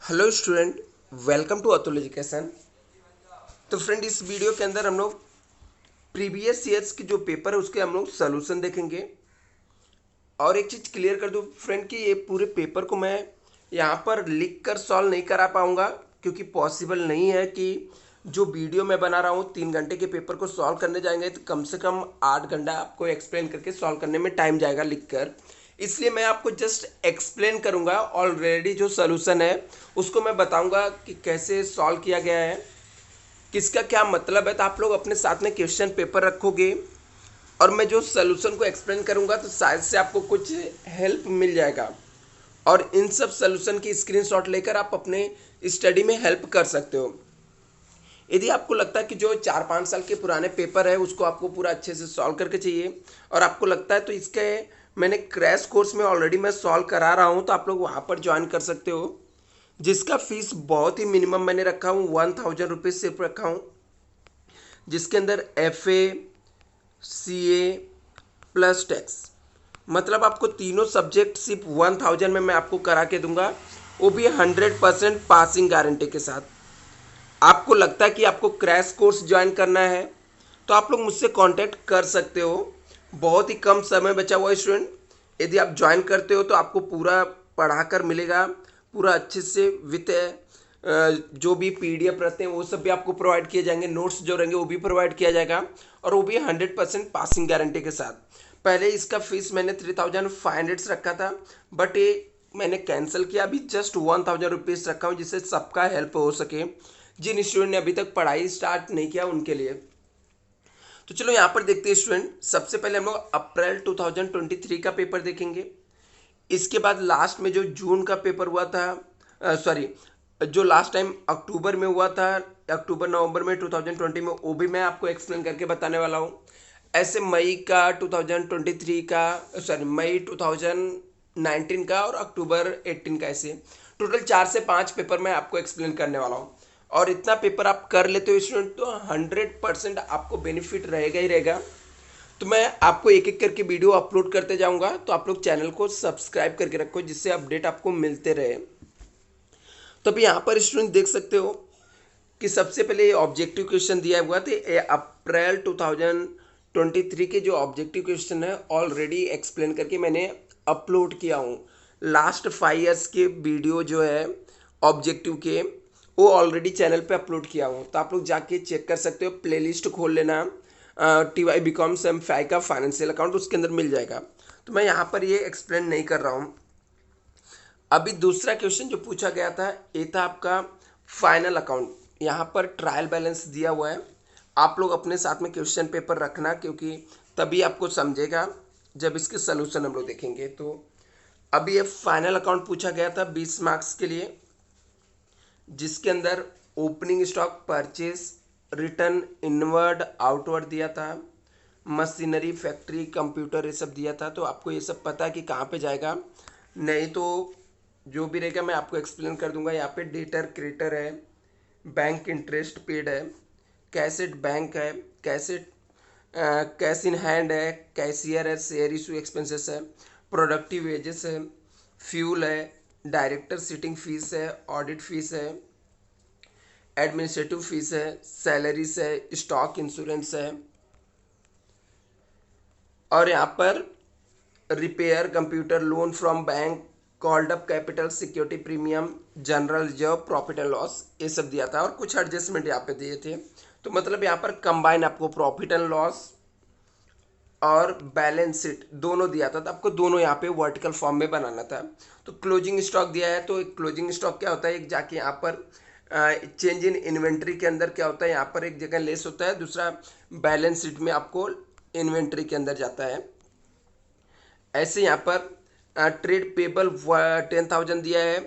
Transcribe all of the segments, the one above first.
Hello student, welcome to Atul education. तो friend, इस video के अंदर हम लोग प्रीवियस ईयर्स की जो पेपर है उसके हम लोग सोल्यूशन देखेंगे। और एक चीज़ क्लियर कर दूं फ्रेंड कि ये पूरे पेपर को मैं यहाँ पर लिख कर सॉल्व नहीं करा पाऊँगा, क्योंकि पॉसिबल नहीं है कि जो वीडियो मैं बना रहा हूँ 3 घंटे के पेपर को सॉल्व करने जाएंगे तो कम से कम 8 घंटा आपको एक्सप्लेन करके सॉल्व करने में टाइम जाएगा लिख कर। इसलिए मैं आपको जस्ट एक्सप्लेन करूँगा, ऑलरेडी जो सोल्यूशन है उसको मैं बताऊँगा कि कैसे सॉल्व किया गया है, किसका क्या मतलब है। तो आप लोग अपने साथ में क्वेश्चन पेपर रखोगे और मैं जो सोल्यूशन को एक्सप्लेन करूंगा तो शायद से आपको कुछ हेल्प मिल जाएगा। और इन सब सोल्यूशन की स्क्रीनशॉट लेकर आप अपने स्टडी में हेल्प कर सकते हो। यदि आपको लगता है कि जो 4-5 साल के पुराने पेपर है उसको आपको पूरा अच्छे से सॉल्व करके चाहिए और आपको लगता है तो इसके मैंने क्रैश कोर्स में ऑलरेडी मैं सॉल्व करा रहा हूँ, तो आप लोग वहाँ पर ज्वाइन कर सकते हो, जिसका फीस बहुत ही मिनिमम मैंने रखा हूँ, 1000 रुपीज़ सिर्फ रखा हूँ, जिसके अंदर FA CA प्लस टैक्स, मतलब आपको तीनों सब्जेक्ट सिर्फ 1000 में मैं आपको करा के दूंगा, वो भी 100% पासिंग गारंटी के साथ। आपको लगता है कि आपको क्रैश कोर्स ज्वाइन करना है तो आप लोग मुझसे कांटेक्ट कर सकते हो। बहुत ही कम समय बचा हुआ है स्टूडेंट, यदि आप ज्वाइन करते हो तो आपको पूरा पढ़ाकर मिलेगा, पूरा अच्छे से विथ जो भी PDF रहते हैं वो सब भी आपको प्रोवाइड किए जाएंगे, नोट्स जो रहेंगे वो भी प्रोवाइड किया जाएगा, और वो भी 100% पासिंग गारंटी के साथ। पहले इसका फीस मैंने 3500 रखा था, बट ये मैंने कैंसिल किया, अभी जस्ट 1000 रुपीज़ रखा हूँ जिससे सबका हेल्प हो सके, जिन स्टूडेंट ने अभी तक पढ़ाई स्टार्ट नहीं किया उनके लिए। तो चलो यहाँ पर देखते हैं स्टूडेंट, सबसे पहले हम लोग अप्रैल 2023 का पेपर देखेंगे। इसके बाद लास्ट में जो जून का पेपर हुआ था, सॉरी, जो लास्ट टाइम अक्टूबर में हुआ था, अक्टूबर नवंबर में 2020 में, वो भी मैं आपको एक्सप्लेन करके बताने वाला हूँ। ऐसे मई का 2023 का, सॉरी मई 2019 का और अक्टूबर 18 का, ऐसे टोटल 4 से 5 पेपर मैं आपको एक्सप्लेन करने वाला हूँ। और इतना पेपर आप कर लेते हो स्टूडेंट तो 100% आपको बेनिफिट रहेगा ही रहेगा। तो मैं आपको एक एक करके वीडियो अपलोड करते जाऊंगा, तो आप लोग चैनल को सब्सक्राइब करके रखो जिससे अपडेट आपको मिलते रहे। तो अभी यहाँ पर स्टूडेंट देख सकते हो कि सबसे पहले ऑब्जेक्टिव क्वेश्चन दिया हुआ था। अप्रैल 2023 के जो ऑब्जेक्टिव क्वेश्चन है ऑलरेडी एक्सप्लेन करके मैंने अपलोड किया हूँ। लास्ट 5 ईयर्स के वीडियो जो है ऑब्जेक्टिव के, वो ऑलरेडी चैनल पे अपलोड किया हूँ, तो आप लोग जाके चेक कर सकते हो। प्लेलिस्ट खोल लेना, TY BCom सेम फाइ का फाइनेंशियल अकाउंट, उसके अंदर मिल जाएगा। तो मैं यहाँ पर ये एक्सप्लेन नहीं कर रहा हूँ। अभी दूसरा क्वेश्चन जो पूछा गया था ये था आपका फाइनल अकाउंट। यहाँ पर ट्रायल बैलेंस दिया हुआ है, आप लोग अपने साथ में क्वेश्चन पेपर रखना, क्योंकि तभी आपको समझेगा जब इसके सोल्यूशन हम लोग देखेंगे। तो अभी ये फाइनल अकाउंट पूछा गया था 20 मार्क्स के लिए, जिसके अंदर opening stock, purchase, return, inward outward दिया था, मशीनरी, फैक्ट्री, कंप्यूटर, ये सब दिया था। तो आपको ये सब पता है कि कहाँ पे जाएगा, नहीं तो जो भी रहेगा मैं आपको एक्सप्लेन कर दूंगा। यहाँ पे डेटर क्रेडिटर है, बैंक इंटरेस्ट पेड है, कैसेट बैंक है, कैसेट कैश इन हैंड है, कैशियर है, शेयर इशू एक्सपेंसेस है, प्रोडक्टिव वेजेस है, फ्यूल है, डायरेक्टर सीटिंग फीस है, ऑडिट फीस है, एडमिनिस्ट्रेटिव फीस है, सैलरीज है, स्टॉक इंश्योरेंस है, और यहाँ पर repair, computer, loan from bank, called up capital, security premium, general reserve, profit and loss, ये सब दिया था, और कुछ एडजस्टमेंट यहाँ पे दिए थे। तो मतलब यहाँ पर कंबाइन आपको प्रॉफिट एंड लॉस और बैलेंस शीट दोनों दिया था, तो आपको दोनों यहाँ पे वर्टिकल फॉर्म में बनाना था। तो क्लोजिंग स्टॉक दिया है, तो एक क्लोजिंग स्टॉक क्या होता है, एक जाके यहाँ पर चेंज इन इन्वेंट्री के अंदर क्या होता है, यहाँ पर एक जगह लेस होता है, दूसरा बैलेंस शीट में आपको इन्वेंट्री के अंदर जाता है। ऐसे यहाँ पर ट्रेड पेबल 10,000 दिया है,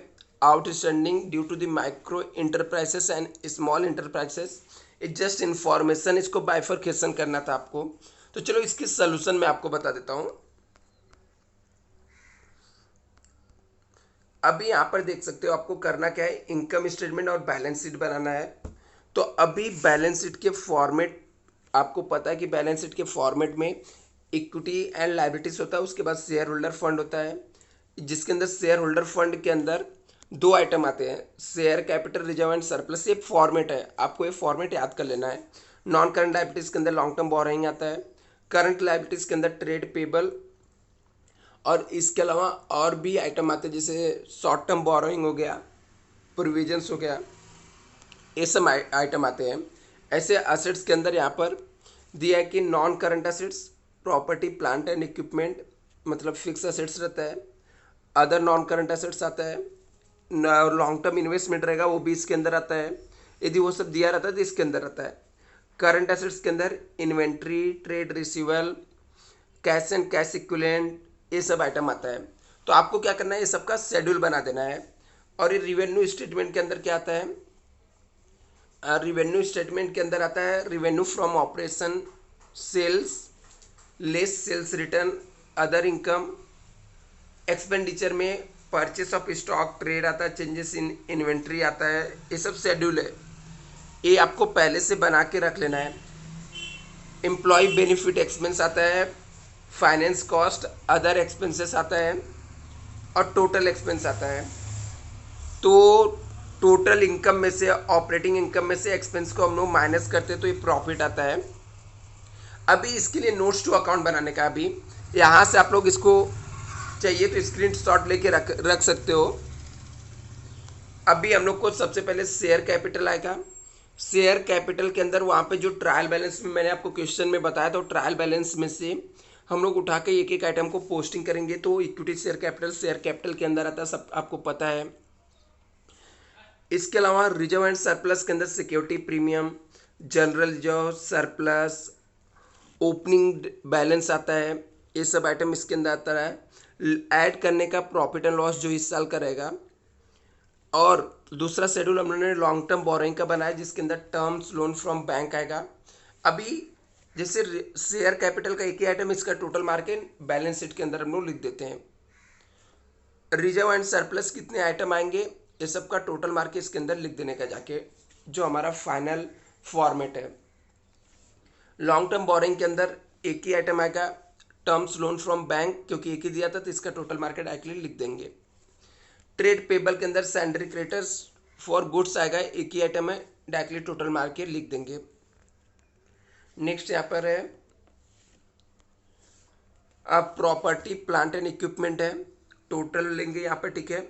outstanding due to the micro enterprises and small enterprises, just information, इसको बाइफरकेशन करना था आपको। तो चलो इसके सोल्यूशन मैं आपको बता देता हूँ। अभी यहाँ पर देख सकते हो आपको करना क्या है, इनकम स्टेटमेंट और बैलेंस शीट बनाना है। तो अभी बैलेंस शीट के फॉर्मेट, आपको पता है कि बैलेंस शीट के फॉर्मेट में इक्विटी एंड लायबिलिटीज होता है, उसके बाद शेयर होल्डर फंड होता है, जिसके अंदर शेयर होल्डर फंड के अंदर दो आइटम आते हैं, share capital reserve and surplus. ये फॉर्मेट है, आपको ये फॉर्मेट याद कर लेना है। नॉन करंट लायबिलिटीज के अंदर लॉन्ग टर्म बोरोइंग आता है, करंट लायबिलिटीज के अंदर ट्रेड पेबल, और इसके अलावा और भी आइटम आते हैं जैसे शॉर्ट टर्म बोरोइंग हो गया, प्रोविजंस हो गया, ये सब आइटम आते हैं। ऐसे असेट्स के अंदर यहाँ पर दिया है कि non current assets property plant and equipment, मतलब फिक्स असेट्स रहता है। अदर नॉन करंट असेट्स आता है, लॉन्ग टर्म इन्वेस्टमेंट रहेगा वो भी इसके अंदर आता है। यदि वो सब दिया रहता है तो इसके अंदर रहता है। करंट असेट्स के अंदर inventory, trade रिसीवल, cash and cash equivalent, ये सब आइटम आता है। तो आपको क्या करना है, ये सबका शेड्यूल बना देना है। और ये रिवेन्यू स्टेटमेंट के अंदर क्या आता है, रिवेन्यू स्टेटमेंट के अंदर आता है revenue from operation, sales less sales return, other income. Expenditure में परचेस ऑफ स्टॉक, ट्रेड आता है, चेंजेस इन इन्वेंट्री आता है। ये सब शेड्यूल है, ये आपको पहले से बना के रख लेना है। एम्प्लॉय बेनिफिट एक्सपेंस आता है, फाइनेंस कॉस्ट, अदर एक्सपेंसेस आता है, और टोटल एक्सपेंस आता है। तो टोटल इनकम में से, ऑपरेटिंग इनकम में से एक्सपेंस को हम लोग माइनस करते हैं तो ये प्रॉफिट आता है। अभी इसके लिए नोट्स टू अकाउंट बनाने का, अभी यहाँ से आप लोग इसको चाहिए तो स्क्रीनशॉट लेके रख सकते हो। अभी हम लोग को सबसे पहले शेयर कैपिटल आएगा। शेयर कैपिटल के अंदर वहाँ पे जो ट्रायल बैलेंस में मैंने आपको क्वेश्चन में बताया, तो ट्रायल बैलेंस में से हम लोग उठा के एक एक आइटम को पोस्टिंग करेंगे। तो इक्विटी शेयर कैपिटल के अंदर आता है, सब आपको पता है। इसके अलावा रिजर्व एंड सरप्लस के अंदर security premium, general reserve, surplus, opening balance आता है। ये सब आइटम इसके अंदर आता है। ऐड करने का प्रॉफिट एंड लॉस जो इस साल का रहेगा। और दूसरा शेड्यूल हम लोगों ने लॉन्ग टर्म बोरोइंग का बनाया जिसके अंदर टर्म्स लोन फ्रॉम बैंक आएगा। अभी जैसे शेयर कैपिटल का एक ही आइटम, इसका टोटल मार्केट बैलेंस शीट के अंदर हम लोग लिख देते हैं। रिजर्व एंड सरप्लस कितने आइटम आएंगे, ये सब का टोटल मार्केट इसके अंदर लिख देने का जाके, जो हमारा फाइनल फॉर्मेट है। लॉन्ग टर्म बोरोइंग के अंदर एक ही आइटम आएगा, टर्म्स लोन फ्रॉम बैंक, क्योंकि एक ही दिया था तो इसका टोटल मार्केट डायरेक्टली लिख देंगे। ट्रेड पेबल के अंदर सैंडरी क्रेडिटर्स फॉर गुड्स आएगा, एक ही आइटम है, डायरेक्टली टोटल मार्केट लिख देंगे। नेक्स्ट यहाँ पर है अब प्रॉपर्टी प्लांट एंड इक्विपमेंट है, टोटल लेंगे यहाँ पर, ठीक है।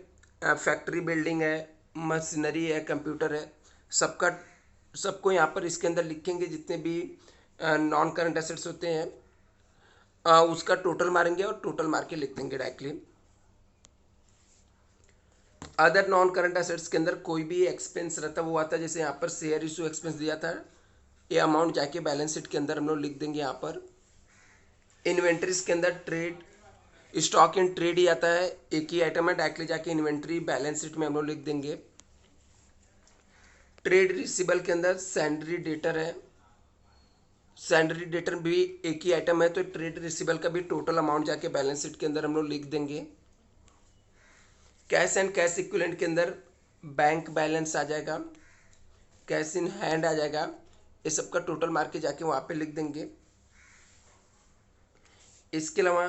फैक्ट्री बिल्डिंग है, मशीनरी है, कंप्यूटर है, सबको यहाँ पर इसके अंदर लिखेंगे। जितने भी नॉन करंट एसेट्स होते हैं उसका टोटल मारेंगे और टोटल मार के लिख देंगे directly. Other non current assets के अंदर कोई भी एक्सपेंस रहता है वो आता है, जैसे यहाँ पर शेयर इशू एक्सपेंस दिया था, ये अमाउंट जाके बैलेंस शीट के अंदर हम लोग लिख देंगे यहाँ पर। इन्वेंट्रीज के अंदर ट्रेड स्टॉक इन ट्रेड ही आता है, एक ही आइटम है, डायरेक्टली जाके इन्वेंट्री बैलेंस शीट में हम लोग लिख देंगे। ट्रेड रिसीबल के अंदर सैंडरी डेटर है, सैंडरी डेटर भी एक ही आइटम है, तो ट्रेड रिसीबल का भी टोटल अमाउंट जाके बैलेंस शीट के अंदर हम लोग लिख देंगे। कैश एंड कैश इक्विवेलेंट के अंदर बैंक बैलेंस आ जाएगा, कैश इन हैंड आ जाएगा, ये सब का टोटल मार के जाके वहाँ पे लिख देंगे। इसके अलावा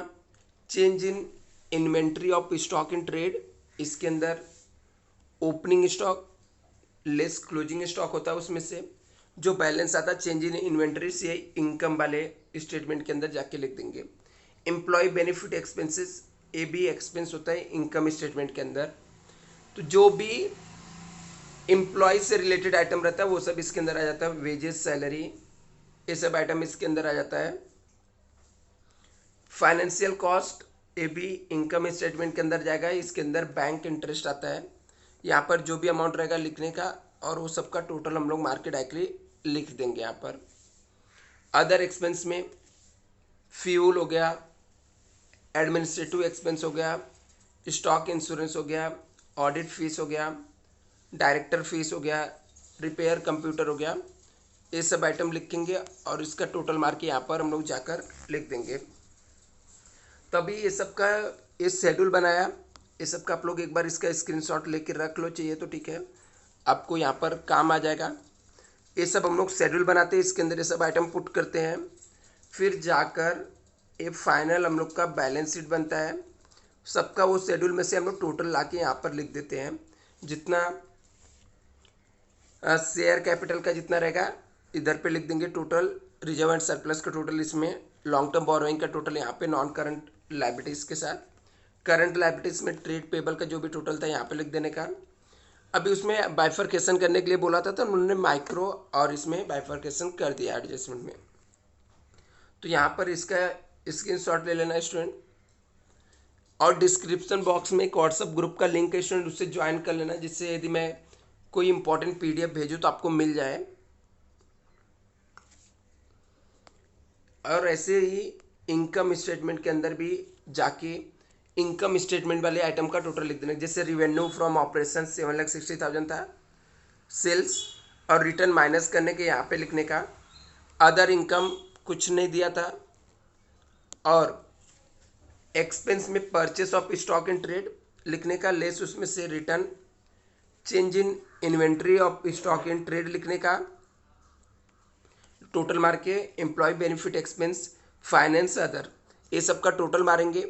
change in inventory of stock in trade, इसके अंदर opening stock less closing stock होता है, उसमें से जो बैलेंस आता है चेंज इन इन्वेंट्री से इनकम वाले स्टेटमेंट के अंदर जाके लिख देंगे। एम्प्लॉय बेनिफिट एक्सपेंसेस, ये भी एक्सपेंस होता है इनकम स्टेटमेंट के अंदर। तो जो भी एम्प्लॉय से रिलेटेड आइटम रहता है वो सब इसके अंदर आ जाता है। वेजेस, सैलरी, ये सब आइटम इसके अंदर आ जाता है। फाइनेंशियल कॉस्ट, ये भी इनकम स्टेटमेंट के अंदर जाएगा, इसके अंदर बैंक इंटरेस्ट आता है। यहाँ पर जो भी अमाउंट रहेगा लिखने का, और वो सबका टोटल हम लोग मार्केट डायरेक्टली लिख देंगे यहाँ पर। अदर एक्सपेंस में फ्यूल हो गया, एडमिनिस्ट्रेटिव एक्सपेंस हो गया, स्टॉक इंश्योरेंस हो गया, ऑडिट फीस हो गया, डायरेक्टर फीस हो गया, रिपेयर कंप्यूटर हो गया, ये सब आइटम लिखेंगे और इसका टोटल मार के यहाँ पर हम लोग जाकर लिख देंगे। तभी ये सब का ये शेड्यूल बनाया, ये सब का आप लोग एक बार इसका स्क्रीनशॉट लेके रख लो चाहिए तो, ठीक है, आपको यहाँ पर काम आ जाएगा। ये सब हम लोग शेड्यूल बनाते हैं, इसके अंदर ये सब आइटम पुट करते हैं, फिर जाकर ये फाइनल हम लोग का बैलेंस शीट बनता है। सबका वो शेड्यूल में से हम लोग टोटल ला के यहाँ पर लिख देते हैं। जितना शेयर कैपिटल का जितना रहेगा इधर पे लिख देंगे टोटल रिजर्व एंड सरप्लस का टोटल, इसमें लॉन्ग टर्म बोरोइंग का टोटल यहाँ पे नॉन करंट लायबिलिटीज़ के साथ, करंट लायबिलिटीज़ में ट्रेड पेबल का जो भी टोटल था यहाँ पे लिख देने का। अभी उसमें बाइफरकेशन करने के लिए बोला था तो उन्होंने माइक्रो और इसमें बाइफरकेशन कर दिया एडजस्टमेंट में। तो यहाँ पर इसका स्क्रीनशॉट ले लेना स्टूडेंट, और डिस्क्रिप्शन बॉक्स में एक व्हाट्सअप ग्रुप का लिंक है स्टूडेंट, उससे ज्वाइन कर लेना, जिससे यदि मैं कोई इंपॉर्टेंट पीडीएफ भेजूँ तो आपको मिल जाए। और ऐसे ही इनकम स्टेटमेंट के अंदर भी जाके इनकम स्टेटमेंट वाले आइटम का टोटल लिख देना, जैसे रिवेन्यू फ्रॉम ऑपरेशन 7,60,000 था, सेल्स और रिटर्न माइनस करने के यहाँ पे लिखने का, अदर इनकम कुछ नहीं दिया था, और एक्सपेंस में purchase of stock in trade लिखने का, लेस उसमें से return, change in inventory of stock in trade लिखने का, टोटल मार के employ benefit expense, finance, other, ये सब का टोटल मारेंगे,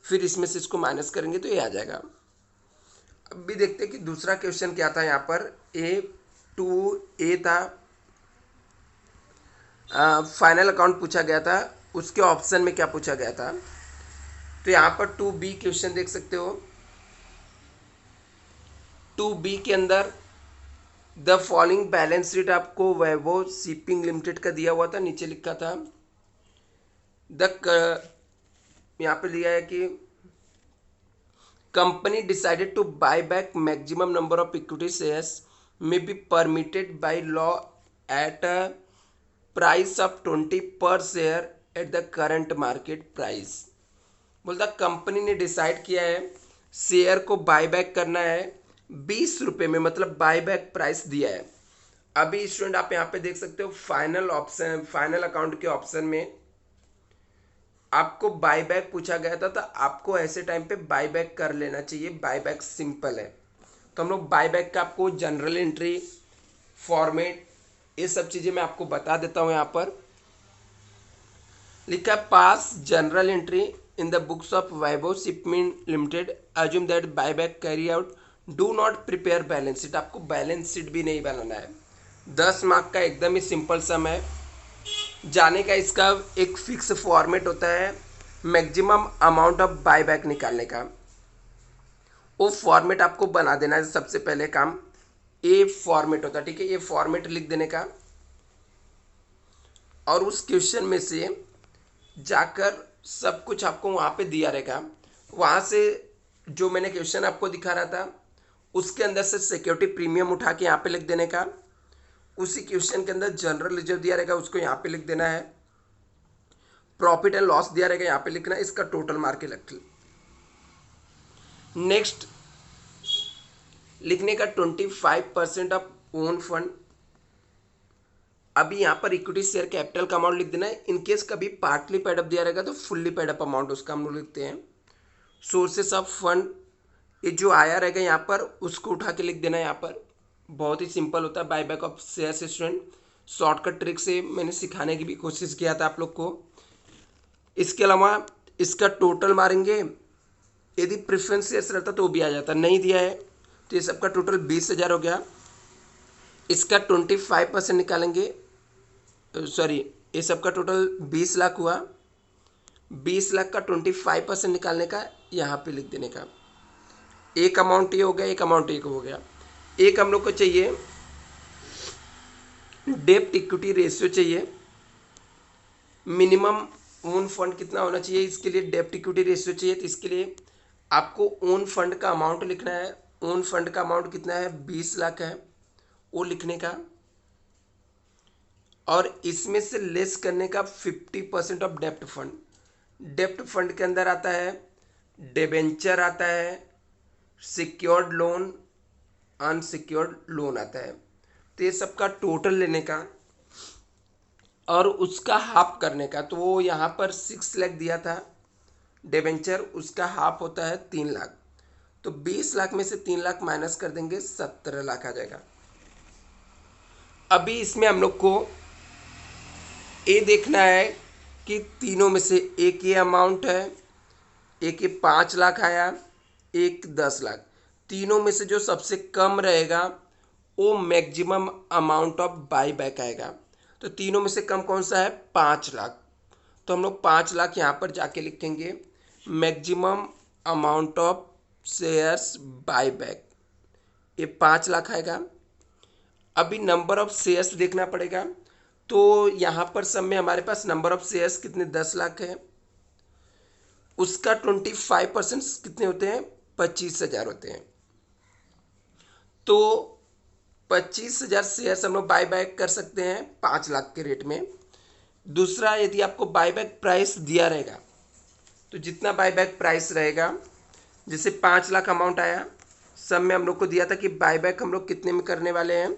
फिर इसमें से इसको माइनस करेंगे तो ये आ जाएगा। अब भी देखते हैं कि दूसरा क्वेश्चन क्या था। यहाँ पर A2A था, फाइनल अकाउंट पूछा गया था, उसके ऑप्शन में क्या पूछा गया था। तो यहाँ पर 2B क्वेश्चन देख सकते हो। 2B के अंदर द फॉलोइंग बैलेंस शीट आपको वैभव शिपिंग लिमिटेड का दिया हुआ था, नीचे लिखा था यहाँ पे दिया है कि company decided to buy back maximum number of equity shares may be permitted by law at a price of 20 per share at the current market price. बोलता कंपनी ने डिसाइड किया है शेयर को बाय बैक करना है 20 रुपये में, मतलब बाय बैक प्राइस दिया है। अभी स्टूडेंट आप यहाँ पे देख सकते हो फाइनल ऑप्शन, फाइनल अकाउंट के ऑप्शन में आपको बाय बैक पूछा गया था, तो आपको ऐसे टाइम पे बाय बैक कर लेना चाहिए, बाय बैक सिंपल है। तो हम लोग बाय बैक का आपको जनरल एंट्री, फॉर्मेट, ये सब चीज़ें मैं आपको बता देता हूँ। यहाँ पर लिखा pass journal entry in the books of Vaibhav shipment limited, assume that buy back carry out, do not prepare balance sheet. आपको बैलेंस शीट भी नहीं बनाना है। 10 मार्क का एकदम ही सिंपल सम है। जाने का इसका एक फिक्स फॉर्मेट होता है, maximum amount of buy back निकालने का, वो फॉर्मेट आपको बना देना है। सबसे पहले काम ये फॉर्मेट होता है, ठीक है, ये फॉर्मेट लिख देने का, और उस क्वेश्चन में से जाकर सब कुछ आपको वहाँ पे दिया रहेगा, वहाँ से जो मैंने क्वेश्चन आपको दिखा रहा था उसके अंदर से सिक्योरिटी प्रीमियम उठा के यहाँ पे लिख देने का, उसी क्वेश्चन के अंदर जनरल रिजर्व दिया रहेगा उसको यहाँ पे लिख देना है, प्रॉफिट एंड लॉस दिया रहेगा यहाँ पे लिखना है, इसका टोटल मार के रख। नेक्स्ट लिखने का 25% ऑफ ओन फंड। अभी यहाँ पर इक्विटी शेयर कैपिटल का अमाउंट लिख देना है। इनकेस कभी पार्टली पेड अप दिया रहेगा तो फुल्ली पेड अप अमाउंट उसका हम लोग लिखते हैं। सोर्सेस ऑफ फंड, ये जो आया रहेगा यहाँ पर उसको उठा के लिख देना है। यहाँ पर बहुत ही सिंपल होता है buy back of share. Student shortcut trick से मैंने सिखाने की भी कोशिश किया था आप लोग को। इसके अलावा इसका टोटल मारेंगे, यदि प्रेफरेंस शेयर्स रहता तो वो भी आ जाता, नहीं दिया है तो ये सबका टोटल 20,000 हो गया। इसका 25% निकालेंगे, सॉरी ये सबका टोटल 20 लाख हुआ। 20 लाख का 25% निकालने का यहाँ पे लिख देने का। एक अमाउंट ये हो गया, एक अमाउंट एक हो गया। एक हम लोग को चाहिए डेब्ट इक्विटी रेशियो चाहिए, मिनिमम ओन फंड कितना होना चाहिए, इसके लिए डेब्ट इक्विटी रेशियो चाहिए। तो इसके लिए आपको ओन फंड का अमाउंट लिखना है। ओन फंड का अमाउंट कितना है, 20 लाख है, वो लिखने का, और इसमें से लेस करने का 50% ऑफ डेब्ट फंड। डेब्ट फंड के अंदर आता है डिबेंचर, आता है सिक्योर्ड लोन, अनसिक्योर्ड लोन आता है। तो ये सबका टोटल लेने का और उसका हाफ करने का। तो वो यहाँ पर 6 लाख दिया था डिबेंचर, उसका हाफ होता है 3 लाख। तो 20 लाख में से 3 लाख माइनस कर देंगे, 17 लाख आ जाएगा। अभी इसमें हम लोग को ये देखना है कि तीनों में से एक ये अमाउंट है, एक ये 5 लाख आया, एक 10 लाख। तीनों में से जो सबसे कम रहेगा वो maximum amount of by back आएगा। तो तीनों में से कम कौन सा है? 5 लाख। तो हम लोग 5 लाख यहाँ पर जाके लिखेंगे maximum amount of shares by back, ये 5 लाख आएगा। अभी नंबर ऑफ शेयर्स देखना पड़ेगा। तो यहाँ पर सब में हमारे पास नंबर ऑफ शेयर्स कितने? 10 लाख है। उसका 25% कितने होते हैं? 25,000 होते हैं। तो 25,000 शेयर्स हम लोग बाय बैक कर सकते हैं 5 लाख के रेट में। दूसरा, यदि आपको बाय बैक प्राइस दिया रहेगा तो जितना बाय बैक प्राइस रहेगा, जैसे 5 लाख अमाउंट आया, सब में हम लोग को दिया था कि बाय बैक हम लोग कितने में करने वाले हैं,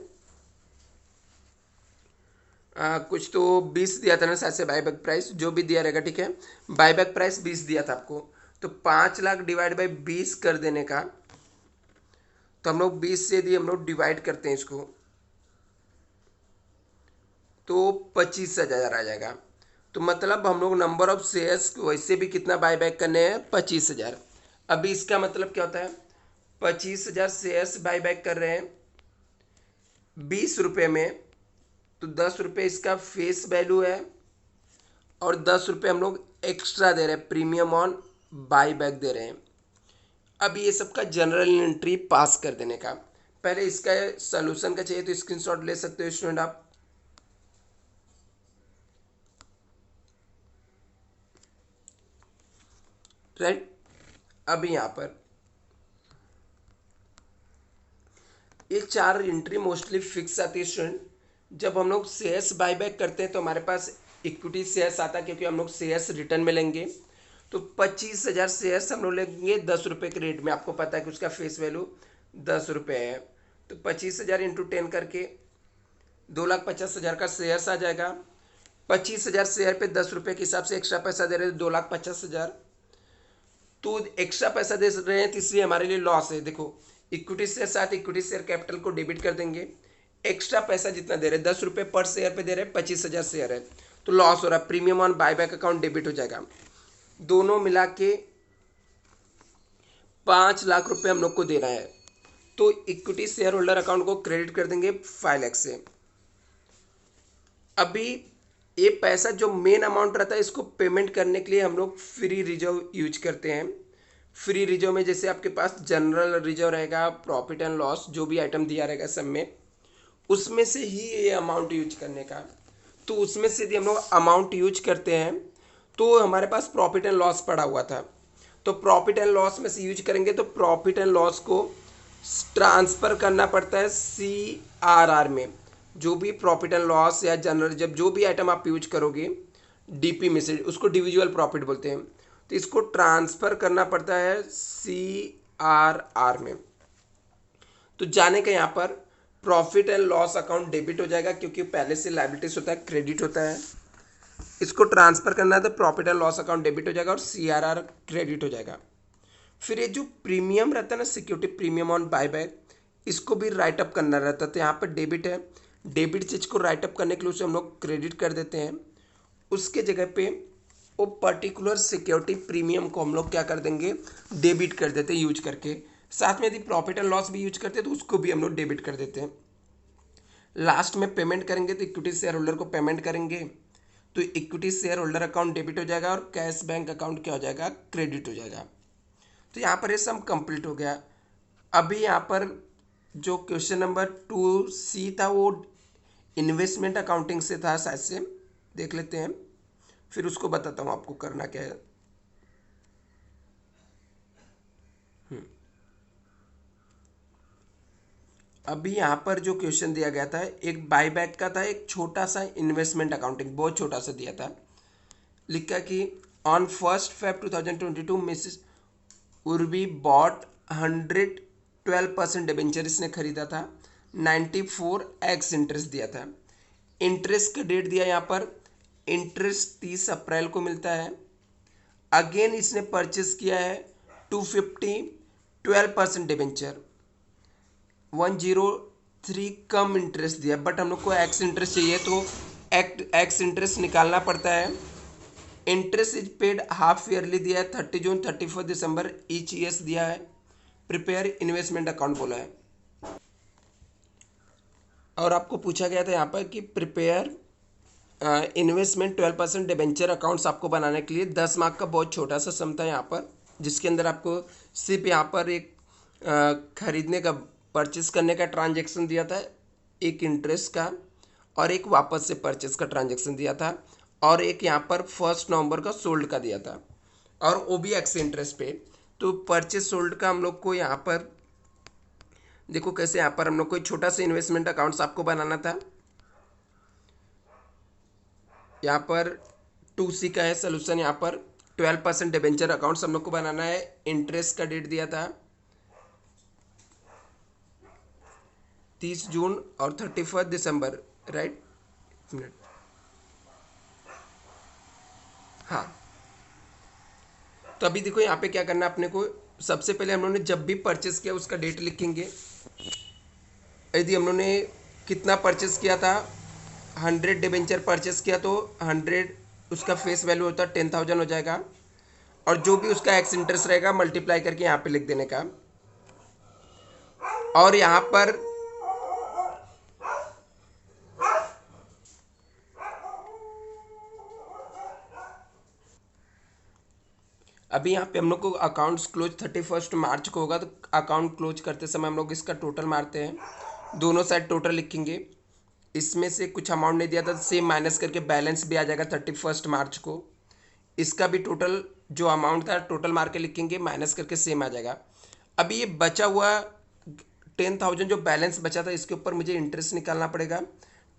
कुछ तो 20 दिया था ना शायद से बायबैक प्राइस, जो भी दिया रहेगा, ठीक है। बायबैक प्राइस 20 दिया था आपको, तो 5 लाख डिवाइड बाई 20 कर देने का। तो हम लोग 20 से यदि हम लोग डिवाइड करते हैं इसको तो 25,000 आ जाएगा। तो मतलब हम लोग नंबर ऑफ शेयर्स को वैसे भी कितना बायबैक करने हैं? 25,000। अभी इसका मतलब क्या होता है? 25,000 शेयर्स बायबैक कर रहे हैं 20 रुपये में, तो 10 रुपये इसका फेस वैल्यू है और 10 रुपये हम लोग एक्स्ट्रा दे रहे हैं, प्रीमियम ऑन बाई बैक दे रहे हैं। अब ये सबका जनरल एंट्री पास कर देने का। पहले इसका सॉल्यूशन का चाहिए तो स्क्रीनशॉट ले सकते हो स्टूडेंट आप। राइट, अभी यहाँ पर ये 4 एंट्री मोस्टली फिक्स आती है स्टूडेंट। जब हम लोग शेयर्स बायबैक करते हैं तो हमारे पास इक्विटी शेयर्स आता है, क्योंकि हम लोग शेयर्स रिटर्न में लेंगे। तो 25,000 शेयर्स हम लोग लेंगे 10 रुपये के रेट में। आपको पता है कि उसका फेस वैल्यू 10 रुपये है। तो 25,000 इंटू 10 करके 2,50,000 का शेयर्स आ जाएगा। 25,000 शेयर पे 10 रुपये के हिसाब से एक्स्ट्रा पैसा दे रहे हैं, 2,50,000। तो एक्स्ट्रा पैसा दे रहे हैं तो इसलिए हमारे लिए लॉस है। देखो, इक्विटी शेयर साथ इक्विटी शेयर कैपिटल को डेबिट कर देंगे। एक्स्ट्रा पैसा जितना दे रहे हैं 10 रुपये पर शेयर पे दे रहे हैं, 25,000 शेयर है तो लॉस हो रहा है। Premium on buyback account debit हो जाएगा। दोनों मिला के 5 लाख रुपए हम लोग को देना है, तो इक्विटी शेयर होल्डर अकाउंट को क्रेडिट कर देंगे 5 लाख से। अभी ये पैसा जो मेन अमाउंट रहता है इसको पेमेंट करने के लिए हम लोग फ्री रिजर्व यूज करते हैं। फ्री रिजर्व में जैसे आपके पास जनरल रिजर्व रहेगा, प्रॉफिट एंड लॉस, जो भी आइटम दिया रहेगा सब में, उसमें से ही ये अमाउंट यूज करने का। तो उसमें से यदि हम लोग अमाउंट यूज करते हैं तो हमारे पास प्रॉफिट एंड लॉस पड़ा हुआ था, तो प्रॉफिट एंड लॉस में से यूज करेंगे तो प्रॉफिट एंड लॉस को ट्रांसफ़र करना पड़ता है CRR में। जो भी प्रॉफिट एंड लॉस या जनरल, जब जो भी आइटम आप यूज करोगे DP में से, उसको डिविजुअल प्रॉफिट बोलते हैं, तो इसको ट्रांसफ़र करना पड़ता है CRR में। तो जाने का यहाँ पर profit and loss account debit हो जाएगा, क्योंकि पहले से लायबिलिटीज होता है, क्रेडिट होता है। इसको ट्रांसफ़र करना है तो profit and loss account debit हो जाएगा और CRR क्रेडिट हो जाएगा। फिर ये जो प्रीमियम रहता है ना, सिक्योरिटी प्रीमियम ऑन बायबैक, इसको भी राइट अप करना रहता है। तो यहाँ पर डेबिट है, डेबिट चीज़ को राइट अप करने के लिए उसे हम लोग क्रेडिट कर देते हैं। उसके जगह पे वो पर्टिकुलर सिक्योरिटी प्रीमियम को हम लोग क्या कर देंगे? डेबिट कर देते हैं यूज करके। साथ में यदि प्रॉफिट एंड लॉस भी यूज करते हैं तो उसको भी हम लोग डेबिट कर देते हैं। लास्ट में पेमेंट करेंगे तो इक्विटी शेयर होल्डर को पेमेंट करेंगे, तो equity share holder account debit हो जाएगा और कैश बैंक अकाउंट क्या हो जाएगा? क्रेडिट हो जाएगा। तो यहाँ पर ये सम कंप्लीट हो गया। अभी यहाँ पर जो क्वेश्चन नंबर 2C था वो इन्वेस्टमेंट अकाउंटिंग से था शायद से, देख लेते हैं, फिर उसको बताता हूँ आपको करना क्या है। अभी यहाँ पर जो क्वेश्चन दिया गया था एक बायबैक का था, एक छोटा सा इन्वेस्टमेंट अकाउंटिंग, बहुत छोटा सा दिया था। लिखा कि on 1 Feb 2022 Mrs Urvi bought 112% debenture इसने खरीदा था, 94x इंटरेस्ट दिया था। इंटरेस्ट का डेट दिया यहाँ पर, इंटरेस्ट 30 अप्रैल को मिलता है। अगेन इसने परचेस किया है 250 12% डिबेंचर, 103 कम इंटरेस्ट दिया, बट हम लोग को एक्स इंटरेस्ट चाहिए तो एक्स इंटरेस्ट निकालना पड़ता है। Interest is paid half yearly दिया है, 30 जून 31 दिसंबर ईच ईयर्स दिया है। प्रिपेयर इन्वेस्टमेंट अकाउंट बोला है। और आपको पूछा गया था यहाँ पर कि प्रिपेयर इन्वेस्टमेंट 12% डिबेंचर अकाउंट्स आपको बनाने के लिए 10 मार्क का बहुत छोटा सा सम था यहाँ पर, जिसके अंदर आपको सिर्फ यहाँ पर एक खरीदने का परचेस करने का ट्रांजैक्शन दिया था, एक इंटरेस्ट का और एक वापस से परचेस का ट्रांजैक्शन दिया था, और एक यहाँ पर 1 नवंबर का सोल्ड का दिया था, और वो भी एक्स इंटरेस्ट पे। तो परचेस सोल्ड का हम लोग को यहाँ पर देखो कैसे, यहाँ पर हम लोग को छोटा सा इन्वेस्टमेंट अकाउंट्स आपको बनाना था। यहाँ पर 2C का है सोल्यूशन। यहाँ पर 12% डिबेंचर अकाउंट्स हम लोग को बनाना है। इंटरेस्ट का डेट दिया था 30 जून और 31 दिसंबर, राइट? मिनट, हाँ। तो अभी देखो यहाँ पे क्या करना है अपने को। सबसे पहले हम लोगों ने जब भी परचेस किया उसका डेट लिखेंगे। यदि हम लोगों ने कितना परचेस किया था, 100 डिबेंचर परचेस किया तो 100 उसका फेस वैल्यू होता है 10,000 हो जाएगा, और जो भी उसका एक्स इंटरेस्ट रहेगा मल्टीप्लाई करके यहाँ पे लिख देने का। और यहाँ पर अभी यहाँ पे हम लोग को अकाउंट्स क्लोज 31 मार्च को होगा, तो अकाउंट क्लोज करते समय हम लोग इसका टोटल मारते हैं। दोनों साइड टोटल लिखेंगे। इसमें से कुछ अमाउंट नहीं दिया था, सेम माइनस करके बैलेंस भी आ जाएगा 31 मार्च को। इसका भी टोटल जो अमाउंट था टोटल मार के लिखेंगे, माइनस करके सेम आ जाएगा। अभी ये बचा हुआ 10,000 जो बैलेंस बचा था, इसके ऊपर मुझे इंटरेस्ट निकालना पड़ेगा।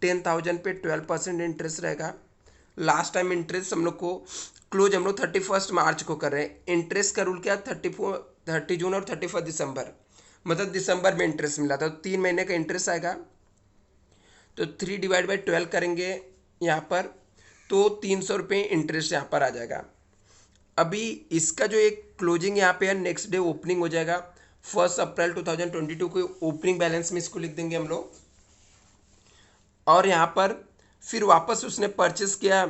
10,000 पे 12% इंटरेस्ट रहेगा। लास्ट टाइम इंटरेस्ट हम लोग को क्लोज हम लोग 31 मार्च को कर रहे हैं। इंटरेस्ट का रूल क्या, 30 जून और 31 दिसंबर, मतलब दिसंबर में इंटरेस्ट मिला था, तो 3 महीने का इंटरेस्ट आएगा। तो 3/12 करेंगे यहाँ पर, तो 300 रुपये इंटरेस्ट यहाँ पर आ जाएगा। अभी इसका जो एक क्लोजिंग यहाँ पे है, नेक्स्ट डे ओपनिंग हो जाएगा। 1 अप्रैल 2022 को ओपनिंग बैलेंस में इसको लिख देंगे हम लोग। और यहाँ पर फिर वापस उसने परचेस किया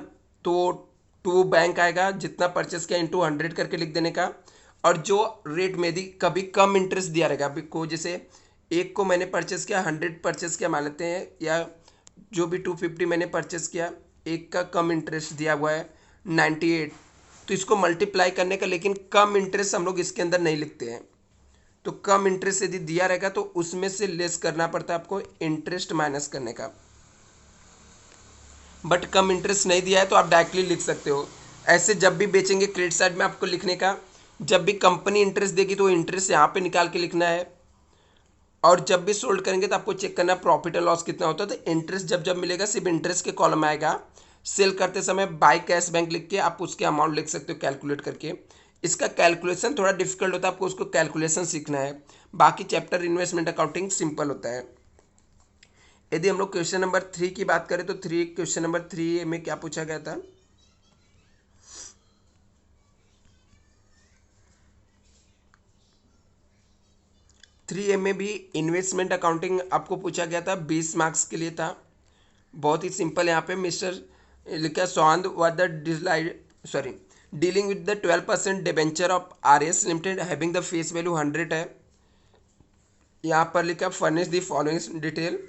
तो टू बैंक आएगा, जितना परचेस किया इंटू 100 करके लिख देने का। और जो रेट में यदि कभी कम इंटरेस्ट दिया रहेगा, अभी को जैसे एक को मैंने परचेस किया 100 परचेस किया मान लेते हैं, या जो भी 250 मैंने परचेस किया, एक का कम इंटरेस्ट दिया हुआ है 98, तो इसको मल्टीप्लाई करने का। लेकिन कम इंटरेस्ट हम लोग इसके अंदर नहीं लिखते हैं, तो कम इंटरेस्ट यदि दिया रहेगा तो उसमें से लेस करना पड़ता है आपको, इंटरेस्ट माइनस करने का। बट कम इंटरेस्ट नहीं दिया है तो आप डायरेक्टली लिख सकते हो। ऐसे जब भी बेचेंगे क्रेडिट साइड में आपको लिखने का, जब भी कंपनी इंटरेस्ट देगी तो इंटरेस्ट यहाँ पे निकाल के लिखना है। और जब भी सोल्ड करेंगे तो आपको चेक करना प्रॉफिट एंड लॉस कितना होता है। तो इंटरेस्ट जब जब मिलेगा सिर्फ इंटरेस्ट के कॉलम में आएगा। सेल करते समय बाय कैश बैंक लिख के आप उसके अमाउंट लिख सकते हो कैलकुलेट करके। इसका कैलकुलेशन थोड़ा डिफिकल्ट होता है, आपको उसको कैलकुलेशन सीखना है। बाकी चैप्टर इन्वेस्टमेंट अकाउंटिंग सिंपल होता है। यदि हम लोग क्वेश्चन नंबर 3 की बात करें तो क्वेश्चन नंबर 3 में क्या पूछा गया था, थ्री ए में भी इन्वेस्टमेंट अकाउंटिंग आपको पूछा गया था, 20 मार्क्स के लिए था। बहुत ही सिंपल। यहाँ पे मिस्टर लिखा स्वांद were the dealing with the 12% debenture of RS limited having the face value 100 है। यहाँ पर लिखा फर्निश द फॉलोइंग डिटेल।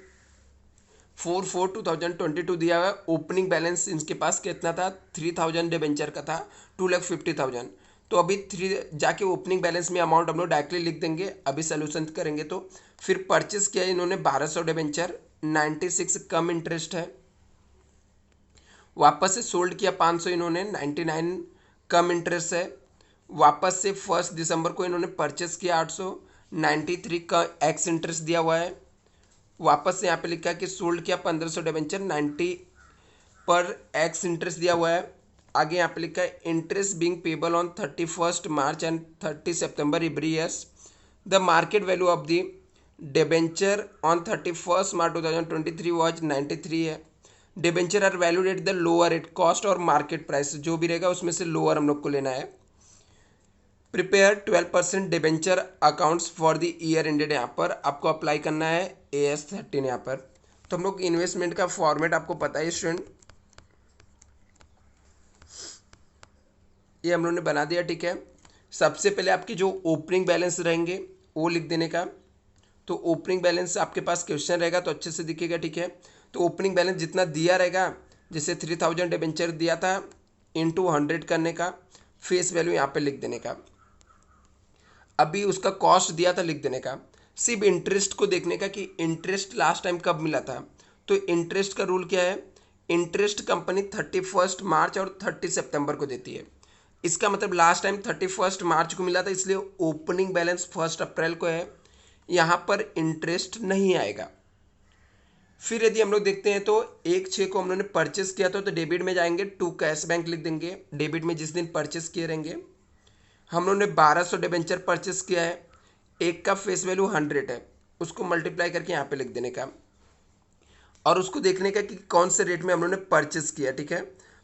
4/4/2022 दिया हुआ है। ओपनिंग बैलेंस इनके पास कितना था, 3,000 डिबेंचर का था, 2,50,000। तो अभी 3 जाके ओपनिंग बैलेंस में अमाउंट हम लोग डायरेक्टली लिख देंगे। अभी सोल्यूशन करेंगे तो फिर परचेस किया इन्होंने 1200 डिबेंचर, 96 कम इंटरेस्ट है। वापस से सोल्ड किया 500 इन्होंने, 99 कम इंटरेस्ट है। वापस से 1 दिसंबर को इन्होंने परचेस किया 800, 93 का एक्स इंटरेस्ट दिया हुआ है। वापस से यहाँ पे लिखा है कि सोल्ड किया 1500 डिबेंचर, 90 पर एक्स इंटरेस्ट दिया हुआ है। आगे यहाँ पे लिखा है interest being payable on 31 March and 30 September every years. The market value of the debenture on 31 March 2023 was 93 है। Debenture are valued at the lower at cost और मार्केट प्राइस, जो भी रहेगा उसमें से लोअर हम लोग को लेना है। Prepare 12% debenture accounts for the year ended, यहाँ पर आपको अप्लाई करना है AS 13 यहाँ पर। तो हम लोग इन्वेस्टमेंट का फॉर्मेट आपको पता है स्टूडेंट, ये हम लोगों ने बना दिया, ठीक है। सबसे पहले आपकी जो ओपनिंग बैलेंस रहेंगे वो लिख देने का। तो ओपनिंग बैलेंस आपके पास क्वेश्चन रहेगा तो अच्छे से दिखेगा, ठीक है। तो ओपनिंग बैलेंस जितना दिया रहेगा, जैसे 3000 डिबेंचर दिया था, इंटू 100 करने का, फेस वैल्यू यहाँ पे लिख देने का। अभी उसका कॉस्ट दिया था, लिख देने का। सिर्फ इंटरेस्ट को देखने का कि इंटरेस्ट लास्ट टाइम कब मिला था। तो इंटरेस्ट का रूल क्या है, इंटरेस्ट कंपनी 31 मार्च और 30 सितंबर को देती है। इसका मतलब लास्ट टाइम 31 मार्च को मिला था, इसलिए ओपनिंग बैलेंस 1 अप्रैल को है, यहाँ पर इंटरेस्ट नहीं आएगा। फिर यदि हम लोग देखते हैं तो 1/6 को हम लोगों ने परचेस किया था, तो डेबिट में जाएंगे, टू कैश बैंक लिख देंगे। डेबिट में जिस दिन परचेस किए रहेंगे, हम लोगों ने 1200 डिबेंचर परचेस किया है, एक का फेस वैल्यू 100 है, उसको मल्टीप्लाई करके यहाँ पे लिख देने का और उसको देखने का कि कौन से रेट में हम लोगों ने परचेस किया, ठीक है।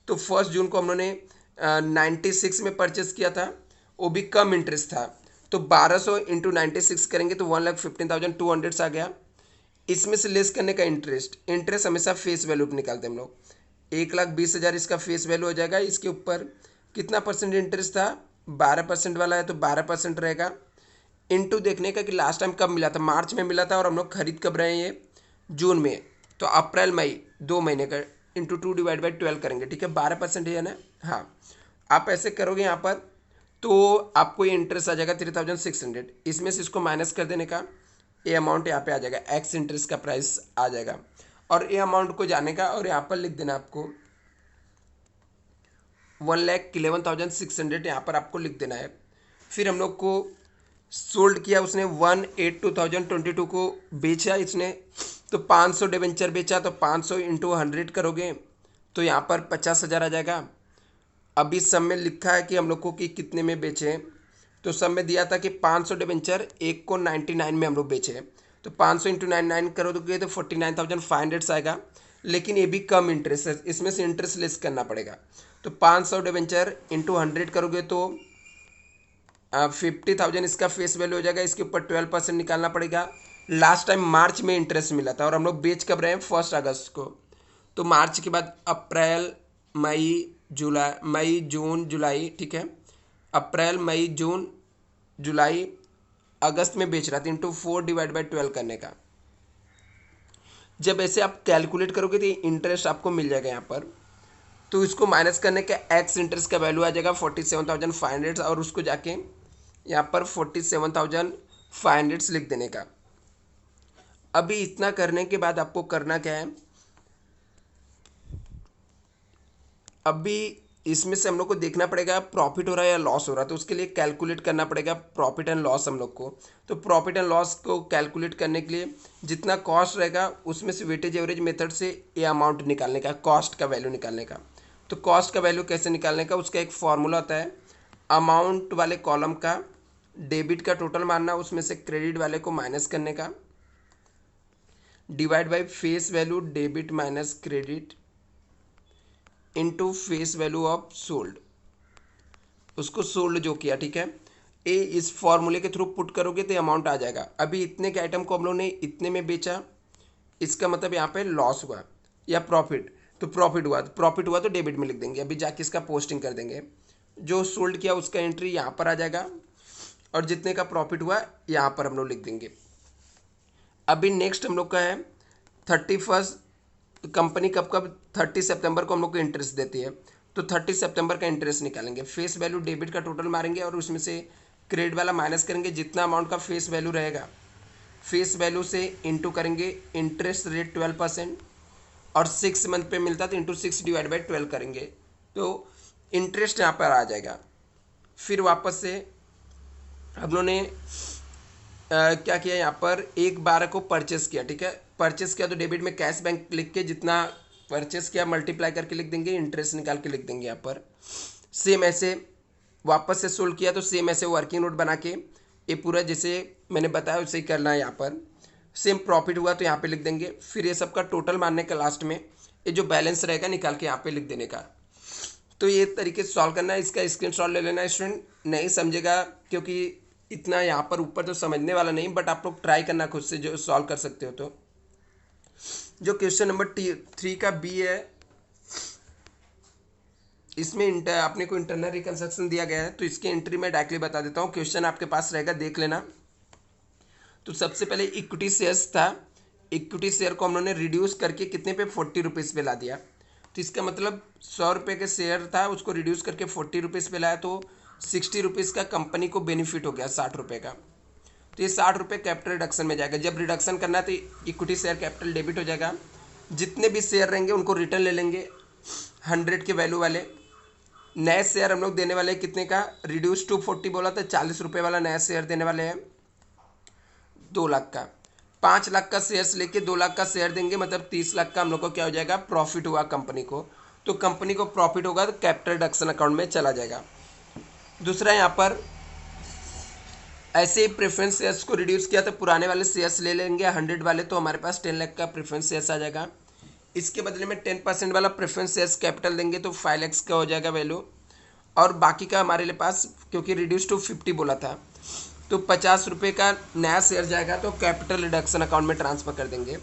तो 1 जून को हम लोगों ने 96 में परचेस किया था, वो भी कम इंटरेस्ट था, तो 1200 इंटू 96 करेंगे तो 1,15,200 आ गया। इसमें से लेस करने का इंटरेस्ट हमेशा फेस वैल्यू पर निकालते हैं हम लोग। 1,20,000 इसका फेस वैल्यू हो जाएगा, इसके ऊपर कितना परसेंट इंटरेस्ट था, 12% वाला है तो 12% रहेगा, इंटू देखने का कि लास्ट टाइम कब मिला था, मार्च में मिला था और हम लोग खरीद कब रहे हैं, ये जून में, तो अप्रैल मई 2 महीने का, इंटू 2 डिवाइड बाई 12 करेंगे, ठीक है। 12% है ना, हाँ। आप ऐसे करोगे यहाँ पर तो आपको ये इंटरेस्ट आ जाएगा 3,600, इसमें से इसको माइनस कर देने का, ये अमाउंट यहाँ पे आ जाएगा, एक्स इंटरेस्ट का प्राइस आ जाएगा, और ये अमाउंट को जाने का और यहाँ पर लिख देना आपको 1,11,600 यहाँ पर आपको लिख देना है। फिर हम लोग को सोल्ड किया उसने 1/8/2022 को बेचा इसने, तो 500 डिबेंचर बेचा, तो 500 इंटू 100 करोगे तो यहाँ पर 50,000 आ जाएगा। अभी सब में लिखा है कि हम लोग को कि कितने में बेचे, तो सब में दिया था कि 500 डिबेंचर एक को 99 में हम लोग बेचे, तो 500 इंटू 99 करोगे तो 49,500 आएगा। लेकिन ये भी कम इंटरेस्ट है, इसमें से इंटरेस्ट लेस करना पड़ेगा। तो 500 डिबेंचर इंटू 100 करोगे तो 50,000 इसका फेस वैल्यू हो जाएगा, इसके ऊपर 12% निकालना पड़ेगा। लास्ट टाइम मार्च में इंटरेस्ट मिला था और हम लोग बेच कब रहे हैं, 1 अगस्त को, तो मार्च के बाद अप्रैल मई जून जुलाई, ठीक है, अप्रैल मई जून जुलाई अगस्त में बेच रहा था, इंटू 4 डिवाइड बाई 12 करने का। जब ऐसे आप कैलकुलेट करोगे तो इंटरेस्ट आपको मिल जाएगा यहाँ पर, तो इसको माइनस करने का एक्स इंटरेस्ट का वैल्यू आ जाएगा 47,500 और उसको जाके यहाँ पर 47,500 लिख देने का। अभी इतना करने के बाद आपको करना क्या है, अभी इसमें से हम लोग को देखना पड़ेगा प्रॉफिट हो रहा है या लॉस हो रहा है, तो उसके लिए कैलकुलेट करना पड़ेगा प्रॉफिट एंड लॉस हम लोग को। तो प्रॉफिट एंड लॉस को कैलकुलेट करने के लिए जितना कॉस्ट रहेगा उसमें से वेटेज एवरेज मेथड से ये अमाउंट निकालने का, कॉस्ट का वैल्यू निकालने का। तो कॉस्ट का वैल्यू कैसे निकालने का, उसका एक फॉर्मूला होता है, अमाउंट वाले कॉलम का डेबिट का टोटल मानना, उसमें से क्रेडिट वाले को माइनस करने का, divide by face value debit minus credit into face value of sold, उसको सोल्ड जो किया, ठीक है। ए इस फॉर्मूले के थ्रू पुट करोगे तो अमाउंट आ जाएगा। अभी इतने के आइटम को हम लोग ने इतने में बेचा, इसका मतलब यहाँ पे लॉस हुआ या प्रॉफिट, तो प्रॉफिट हुआ तो डेबिट में लिख देंगे। अभी जाके इसका पोस्टिंग कर देंगे, जो सोल्ड किया उसका एंट्री यहाँ पर आ जाएगा और जितने का प्रॉफिट हुआ यहाँ पर हम लोग लिख देंगे। अभी नेक्स्ट हम लोग का है 31, कंपनी कब कब 30 सितंबर को हम लोग को इंटरेस्ट देती है, तो 30 सितंबर का इंटरेस्ट निकालेंगे। फेस वैल्यू डेबिट का टोटल मारेंगे और उसमें से क्रेडिट वाला माइनस करेंगे, जितना अमाउंट का फेस वैल्यू रहेगा फेस वैल्यू से इंटू करेंगे इंटरेस्ट रेट 12% और 6 मंथ पे मिलता तो इंटू 6 डिवाइड बाई 12 करेंगे, तो इंटरेस्ट यहाँ पर आ जाएगा। फिर वापस से हम लोगों ने क्या किया, यहाँ पर 1/12 को परचेस किया, ठीक है। परचेस किया तो डेबिट में कैश बैंक लिख के जितना परचेस किया मल्टीप्लाई करके लिख देंगे, इंटरेस्ट निकाल के लिख देंगे यहाँ पर। सेम ऐसे वापस से सोल्व किया तो सेम ऐसे वर्किंग नोट बना के ये पूरा जैसे मैंने बताया वैसे ही करना है। यहाँ पर सेम प्रॉफिट हुआ तो यहाँ पे लिख देंगे, फिर ये सबका टोटल मारने का लास्ट में ये जो बैलेंस रहेगा निकाल के यहाँ पे लिख देने का। तो ये तरीके से सॉल्व करना है। इसका स्क्रीनशॉट ले लेना स्टूडेंट, नहीं समझेगा क्योंकि इतना यहाँ पर ऊपर तो समझने वाला नहीं, बट आप लोग ट्राई करना खुद से जो सॉल्व कर सकते हो। तो जो क्वेश्चन नंबर 3 का बी है, इसमें अपने को इंटरनल रिकंस्ट्रक्शन दिया गया है, तो इसके एंट्री में डायरेक्टली बता देता हूँ। क्वेश्चन आपके पास रहेगा, देख लेना। तो सबसे पहले इक्विटी शेयर्स था, इक्विटी शेयर को हम लोगों ने रिड्यूस करके कितने पे 40 रुपीज़ पे ला दिया। तो इसका मतलब 100 रुपये का शेयर था, उसको रिड्यूस करके 40 रुपीज़ पे लाया, तो 60 रुपीज़ का कंपनी को बेनिफिट हो गया 60 रुपये का। तो ये 60 रुपये कैपिटल रिडक्शन में जाएगा। जब रिडक्शन करना है तो इक्विटी शेयर कैपिटल डेबिट हो जाएगा। जितने भी शेयर रहेंगे उनको रिटर्न ले लेंगे 100 के वैल्यू वाले। नए शेयर हम लोग देने वाले हैं कितने का, रिड्यूस टू 40 बोला था, 40 रुपये वाला नया शेयर देने वाले हैं 2 लाख का। 5 लाख का शेयर्स लेके 2 लाख का शेयर देंगे, मतलब 30 लाख का हम लोग को क्या हो जाएगा, प्रॉफिट हुआ कंपनी को। तो कंपनी को प्रॉफिट होगा तो कैपिटल रिडक्शन अकाउंट में चला जाएगा। दूसरा यहाँ पर ऐसे ही प्रेफरेंस शेयर्स को रिड्यूस किया तो पुराने वाले शेयर्स ले लेंगे 100 वाले, तो हमारे पास 10 लाख का प्रेफरेंस शेयर्स आ जाएगा। इसके बदले में 10% वाला प्रेफरेंस शेयर्स कैपिटल देंगे तो 5 लाख का हो जाएगा वैल्यू। और बाकी का हमारे लिए पास, क्योंकि रिड्यूस टू 50 बोला था, तो 50 रुपये का नया शेयर जाएगा तो कैपिटल रिडक्शन अकाउंट में ट्रांसफर कर देंगे।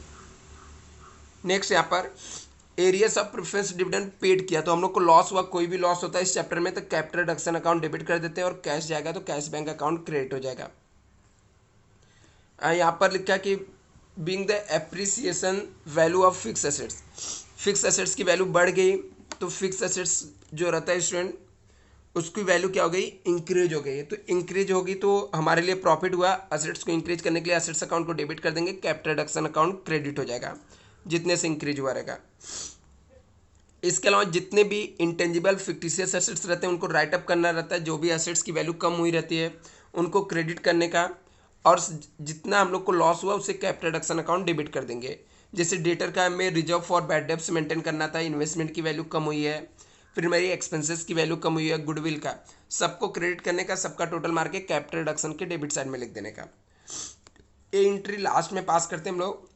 नेक्स्ट यहाँ पर arrears of preference dividend paid किया, तो हम लोग को लॉस हुआ, कोई भी लॉस होता है इस चैप्टर में तो कैपिटल रिडक्शन अकाउंट डेबिट कर देते हैं और कैश जाएगा तो कैश बैंक अकाउंट क्रेडिट हो जाएगा। यहाँ पर लिखा कि being the appreciation value of fix assets, fix assets की वैल्यू बढ़ गई तो फिक्स एसेट्स जो रहता है स्टूडेंट उसकी वैल्यू क्या हो गई, इंक्रीज हो गई। तो इंक्रीज होगी तो हमारे लिए प्रॉफिट हुआ। एसेट्स को इंक्रीज करने के लिए एसेट्स अकाउंट को डेबिट कर देंगे, कैपिटल रिडक्शन अकाउंट क्रेडिट हो जाएगा जितने से इंक्रीज हुआ रहेगा। इसके अलावा जितने भी इंटेंजिबल फिक्टिशियस एसेट्स रहते हैं उनको राइट अप करना रहता है। जो भी एसेट्स की वैल्यू कम हुई रहती है उनको क्रेडिट करने का, और जितना हम लोग को लॉस हुआ उसे कैपिटल रिडक्शन अकाउंट डेबिट कर देंगे। जैसे डेटर का हमें reserve for bad debts maintain करना था, इन्वेस्टमेंट की वैल्यू कम हुई है, फिर मेरी एक्सपेंसेस की वैल्यू कम हुई है, गुडविल का, सबको क्रेडिट करने का, सबका टोटल मार के कैपिटल रिडक्शन के डेबिट साइड में लिख देने का। ये एंट्री लास्ट में पास करते हैं हम लोग।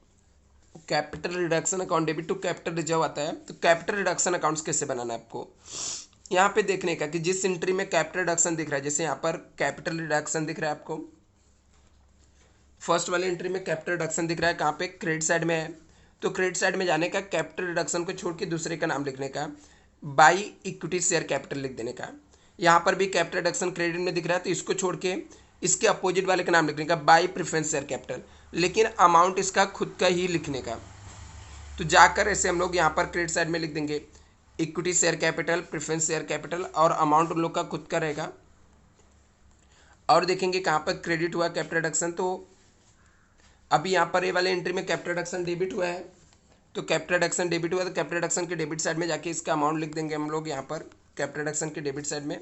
Capital reduction account debit to capital reserve आता है। तो कैपिटल रिडक्शन अकाउंट्स कैसे बनाना है आपको यहाँ पे देखने का कि जिस एंट्री में कैपिटल रिडक्शन दिख रहा है, जैसे यहाँ पर कैपिटल रिडक्शन दिख रहा है आपको, फर्स्ट वाले एंट्री में कैपिटल रिडक्शन दिख रहा है, कहाँ पे, क्रेडिट साइड में है। तो क्रेडिट साइड में जाने का, कैपिटल रिडक्शन को छोड़ के दूसरे का नाम लिखने का, बाई इक्विटी शेयर कैपिटल लिख देने का। यहाँ पर भी कैपिटल रिडक्शन क्रेडिट में दिख रहा है तो इसको छोड़ के इसके अपोजिट वाले का नाम लिखने का, बाई प्रेफरेंस शेयर कैपिटल, लेकिन अमाउंट इसका खुद का ही लिखने का। तो जाकर ऐसे हम लोग यहाँ पर क्रेडिट साइड में लिख देंगे equity share capital, preference share capital, और अमाउंट उन लोग का खुद का रहेगा। और देखेंगे कहाँ पर क्रेडिट हुआ कैपिटल रिडक्शन, तो अभी यहाँ पर ये वाले एंट्री में कैपिटल रिडक्शन डेबिट हुआ है, तो कैपिटल रिडक्शन डेबिट हुआ तो कैपिटल रिडक्शन के डेबिट साइड में जाके इसका अमाउंट लिख देंगे हम लोग यहाँ पर कैपिटल रिडक्शन के डेबिट साइड में।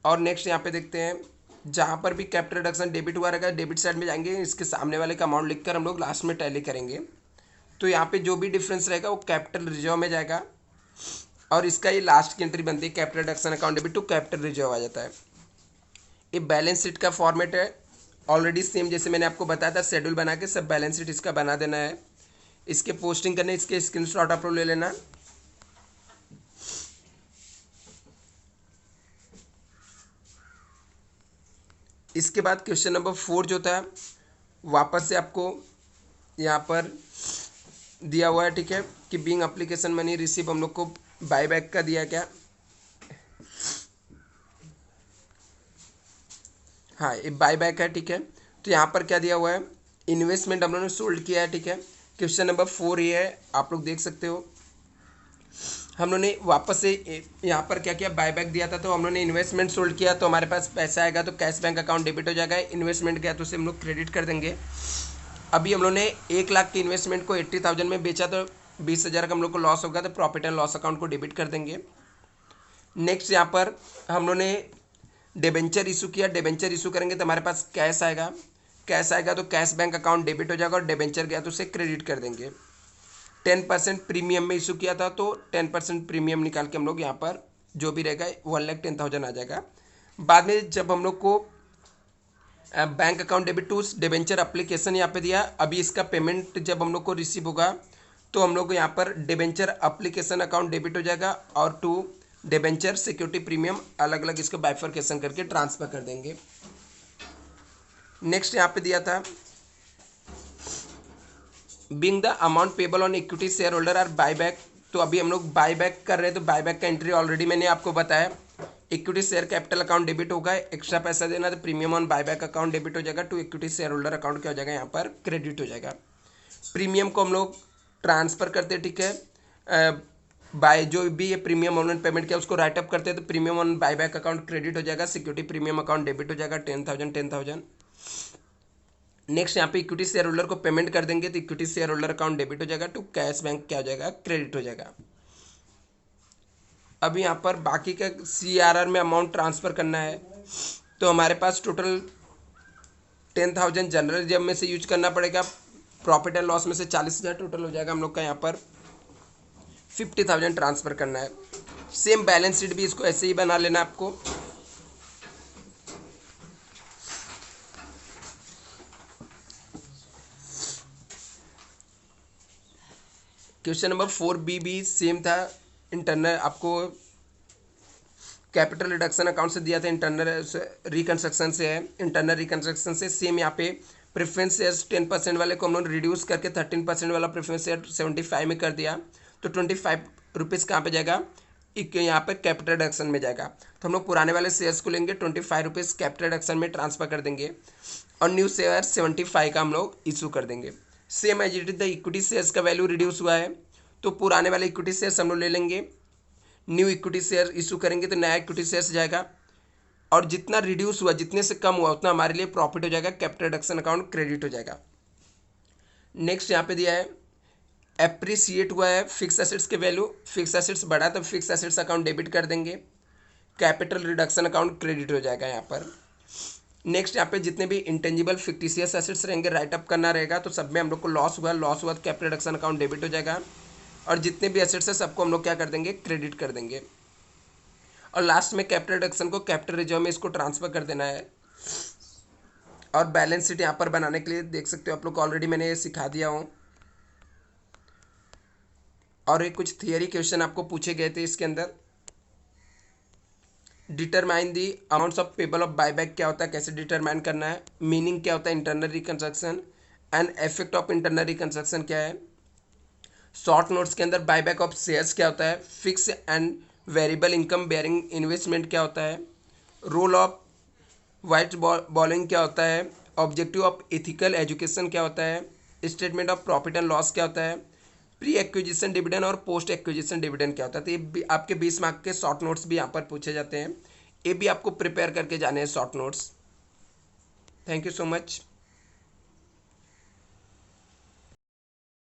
और नेक्स्ट यहाँ पे देखते हैं, जहाँ पर भी कैपिटल रिडक्शन डेबिट हुआ रहेगा डेबिट साइड में जाएंगे, इसके सामने वाले का अमाउंट लिखकर हम लोग लास्ट में टैली करेंगे। तो यहाँ पे जो भी डिफरेंस रहेगा वो कैपिटल रिजर्व में जाएगा, और इसका ये लास्ट की एंट्री बनती है, capital reduction account debit to capital reserve आ जाता है। ये बैलेंस शीट का फॉर्मेट है, ऑलरेडी सेम जैसे मैंने आपको बताया था, शेड्यूल बना के सब बैलेंस शीट इसका बना देना है। इसके पोस्टिंग करने, इसके स्क्रीनशॉट आप लोग ले लेना। इसके बाद क्वेश्चन नंबर 4 जो था वापस से आपको यहाँ पर दिया हुआ है, ठीक है, कि बीइंग एप्लीकेशन मनी रिसीव हम लोग को बाय बैक का दिया क्या, हाँ ये बाय बैक है, ठीक है। तो यहाँ पर क्या दिया हुआ है, इन्वेस्टमेंट हम लोगों ने सोल्ड किया है, ठीक है। क्वेश्चन नंबर 4 ये है, आप लोग देख सकते हो। हम लोगों ने वापस से यहाँ पर क्या किया, बाय बैक दिया था तो हम लोगों ने इन्वेस्टमेंट सोल्ड किया, तो हमारे पास पैसा आएगा तो कैश बैंक अकाउंट डेबिट हो जाएगा। इन्वेस्टमेंट गया तो उसे हम लोग क्रेडिट कर देंगे। अभी हम लोगों ने 1 लाख की इन्वेस्टमेंट को 80,000 में बेचा तो 20,000 का हम लोग को लॉस होगा, तो प्रॉफिट एंड लॉस अकाउंट को डेबिट कर देंगे। नेक्स्ट यहाँ पर हम लोगों ने डिबेंचर इशू किया, डिबेंचर इशू करेंगे तो हमारे पास कैश आएगा, कैश आएगा तो कैश बैंक अकाउंट डेबिट हो जाएगा, और डिबेंचर गया तो उसे क्रेडिट कर देंगे। 10% प्रीमियम में इशू किया था तो 10% प्रीमियम निकाल के हम लोग यहाँ पर जो भी रहेगा 1,10,000 आ जाएगा। बाद में जब हम लोग को bank account debit to debenture application यहाँ पे दिया, अभी इसका पेमेंट जब हम लोग को रिसीव होगा तो हम लोग को यहाँ पर डिबेंचर एप्लीकेशन अकाउंट डेबिट हो जाएगा, और टू डिबेंचर सिक्योरिटी प्रीमियम अलग अलग इसको बाइफर्केशन करके ट्रांसफर कर देंगे। नेक्स्ट यहाँ पे दिया था being the amount payable on equity share holder are buy back, तो अभी हम लोग बाय बैक कर रहे हैं, तो बाय बैक का एंट्री ऑलरेडी मैंने आपको बताया equity share capital account debit होगा, एक्स्ट्रा पैसा देना तो premium on buyback account debit हो जाएगा, to equity share holder account क्या हो जाएगा यहाँ पर क्रेडिट हो जाएगा। प्रीमियम को हम लोग ट्रांसफर करते हैं, ठीक है, बाय जो भी ये प्रीमियम ऑनलाइन पेमेंट किया उसको राइट अप करते हैं तो premium on buyback account credit हो जाएगा, सिक्योरिटी प्रीमियम अकाउंट डेबिट हो जाएगा 10,000। नेक्स्ट यहाँ पे इक्विटी शेयर होल्डर को पेमेंट कर देंगे तो equity share holder account debit हो जाएगा, टू कैश बैंक क्या हो जाएगा क्रेडिट हो जाएगा। अब यहाँ पर बाकी का CRR में अमाउंट ट्रांसफर करना है तो हमारे पास टोटल 10,000 जनरल रिजर्व में से यूज करना पड़ेगा, प्रॉफिट एंड लॉस में से 40,000 टोटल हो जाएगा हम लोग का, यहाँ पर 50,000 ट्रांसफर करना है। सेम बैलेंस शीट भी इसको ऐसे ही बना लेना आपको। क्वेश्चन नंबर 4B भी सेम था, इंटरनल आपको कैपिटल रिडक्शन अकाउंट से दिया था, इंटरनल रिकंस्ट्रक्शन से है, इंटरनल रिकंस्ट्रक्शन से सेम यहाँ पे प्रेफरेंस शेयर्स 10% वाले को हम लोग रिड्यूस करके 13% वाला प्रेफरेंस शेयर 75 में कर दिया तो 25 रुपीज़ कहाँ पर जाएगा, यहाँ पर कैपिटल रिडक्शन में जाएगा। तो हम लोग पुराने वाले शेयर्स को लेंगे 25 रुपीज़ कैपिटल रिडक्शन में ट्रांसफर कर देंगे और न्यू शेयर 75 का हम लोग इशू कर देंगे। Same as it is the equity shares का वैल्यू रिड्यूस हुआ है तो पुराने वाले इक्विटी शेयर्स हम लोग ले लेंगे, न्यू इक्विटी शेयर इशू करेंगे तो नया इक्विटी शेयर्स जाएगा और जितना रिड्यूस हुआ जितने से कम हुआ उतना हमारे लिए प्रॉफिट हो जाएगा, कैपिटल रिडक्शन अकाउंट क्रेडिट हो जाएगा। नेक्स्ट यहाँ पे दिया है एप्रिसिएट हुआ है फिक्स एसेट्स के वैल्यू, फिक्स एसेट्स बढ़ा तो फिक्स एसेट्स अकाउंट डेबिट कर देंगे, कैपिटल रिडक्शन अकाउंट क्रेडिट हो जाएगा यहाँ पर। नेक्स्ट यहाँ पे जितने भी इंटेंजिबल फिक्टिशियस एसेट्स रहेंगे राइट अप करना रहेगा तो सब में हम लोग को लॉस हुआ तो कैपिटल रिडक्शन अकाउंट डेबिट हो जाएगा और जितने भी एसेट्स है सबको हम लोग क्या कर देंगे क्रेडिट कर देंगे और लास्ट में कैपिटल रिडक्शन को कैपिटल रिजर्व में इसको ट्रांसफर कर देना है। और बैलेंस शीट यहाँ पर बनाने के लिए देख सकते हो आप लोग ऑलरेडी मैंने ये सिखा दिया हूँ और ये कुछ थियरी क्वेश्चन आपको पूछे गए थे इसके अंदर। Determine the amounts of payable of buyback क्या होता है, कैसे डिटरमाइन करना है, मीनिंग क्या होता है internal reconstruction and effect of internal reconstruction क्या है, शॉर्ट नोट्स के अंदर बायबैक ऑफ शेयर्स क्या होता है, fix and variable income bearing investment क्या होता है, रोल ऑफ वाइट बॉलिंग क्या होता है, ऑब्जेक्टिव ऑफ एथिकल एजुकेशन क्या होता है, statement of profit and loss क्या होता है, प्री एक्विजिशन डिविडेंड और पोस्ट एक्विजिशन डिविडेंड क्या होता है। तो ये आपके 20 मार्क के शॉर्ट नोट्स भी यहाँ पर पूछे जाते हैं, ये भी आपको प्रिपेयर करके जाने हैं short notes. Thank you so much.